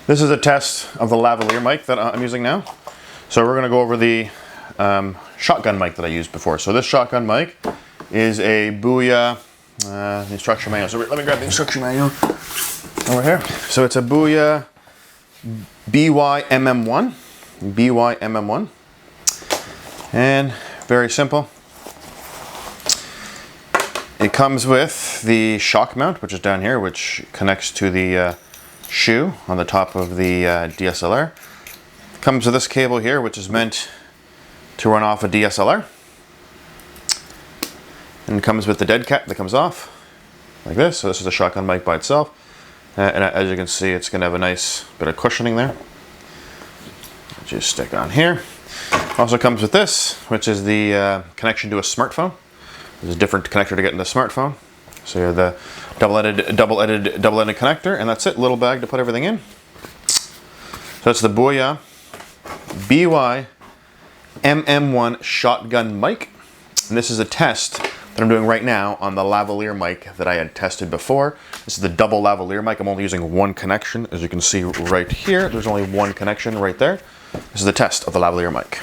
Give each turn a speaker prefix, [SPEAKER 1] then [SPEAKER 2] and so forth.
[SPEAKER 1] This is a test of the lavalier mic that I'm using now. So we're going to go over the shotgun mic that I used before. So this shotgun mic is a Booyah instruction manual. So let me grab the instruction manual over here. So it's a Booyah BY-MM1. BY-MM1. And very simple. It comes with the shock mount, which is down here, which connects to the shoe on the top of the DSLR. It comes with this cable here, which is meant to run off a DSLR. And it comes with the dead cap that comes off, like this. So this is a shotgun mic by itself. And as you can see, it's going to have a nice bit of cushioning there. Just stick on here. Also comes with this, which is the connection to a smartphone. There's a different connector to get into the smartphone. So you have the double-ended connector, and that's it. Little bag to put everything in. So that's the Booyah BY-MM1 shotgun mic. And this is a test that I'm doing right now on the lavalier mic that I had tested before. This is the double lavalier mic. I'm only using one connection. As you can see right here, there's only one connection right there. This is the test of the lavalier mic.